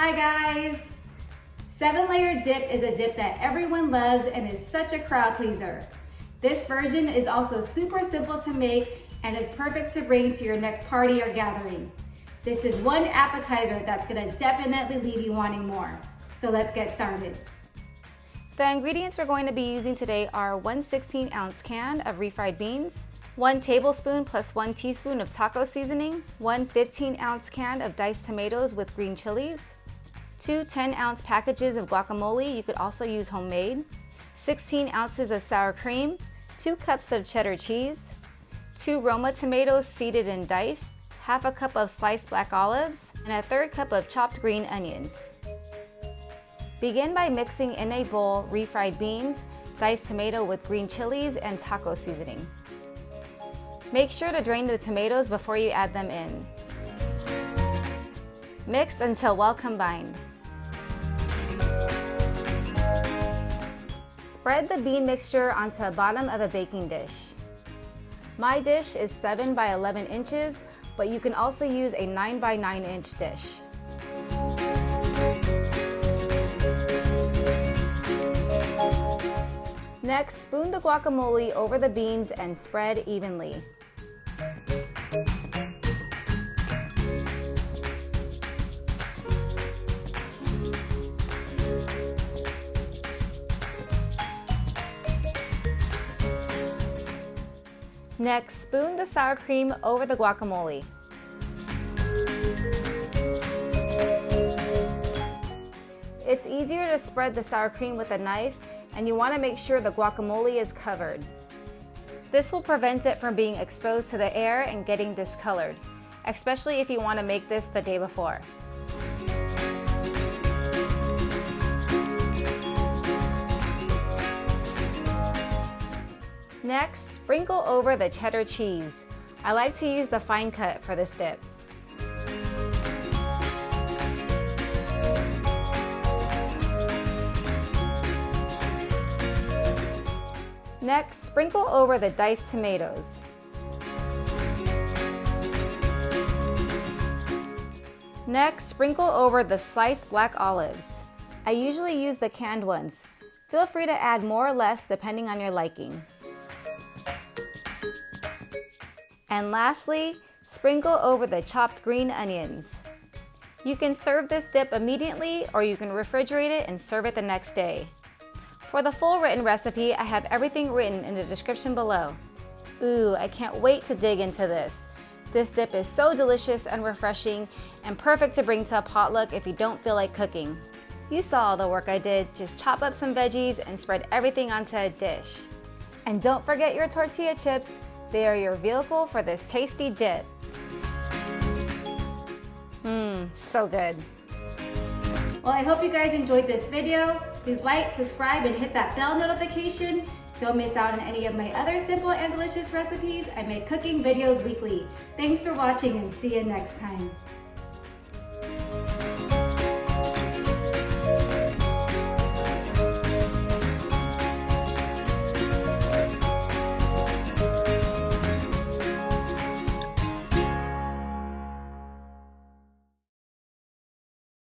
Hi guys! 7-layer dip is a dip that everyone loves and is such a crowd pleaser. This version is also super simple to make and is perfect to bring to your next party or gathering. This is one appetizer that's gonna definitely leave you wanting more. So let's get started. The ingredients we're going to be using today are 1 16-ounce can of refried beans, 1 tablespoon plus 1 teaspoon of taco seasoning, 1 15-ounce can of diced tomatoes with green chilies, 2 10-ounce packages of guacamole, you could also use homemade, 16 ounces of sour cream, 2 cups of cheddar cheese, 2 Roma tomatoes seeded and diced, half a cup of sliced black olives, and a third cup of chopped green onions. Begin by mixing in a bowl refried beans, diced tomato with green chilies, and taco seasoning. Make sure to drain the tomatoes before you add them in. Mix until well combined. Spread the bean mixture onto the bottom of a baking dish. My dish is 7 by 11 inches, but you can also use a 9 by 9 inch dish. Next, spoon the guacamole over the beans and spread evenly. Next, spoon the sour cream over the guacamole. It's easier to spread the sour cream with a knife, and you want to make sure the guacamole is covered. This will prevent it from being exposed to the air and getting discolored, especially if you want to make this the day before. Next, sprinkle over the cheddar cheese. I like to use the fine cut for this dip. Next, sprinkle over the diced tomatoes. Next, sprinkle over the sliced black olives. I usually use the canned ones. Feel free to add more or less depending on your liking. And lastly, sprinkle over the chopped green onions. You can serve this dip immediately, or you can refrigerate it and serve it the next day. For the full written recipe, I have everything written in the description below. Ooh, I can't wait to dig into this. This dip is so delicious and refreshing and perfect to bring to a potluck if you don't feel like cooking. You saw all the work I did, just chop up some veggies and spread everything onto a dish. And don't forget your tortilla chips. They are your vehicle for this tasty dip. So good. Well, I hope you guys enjoyed this video. Please like, subscribe, and hit that bell notification. Don't miss out on any of my other simple and delicious recipes. I make cooking videos weekly. Thanks for watching and see you next time.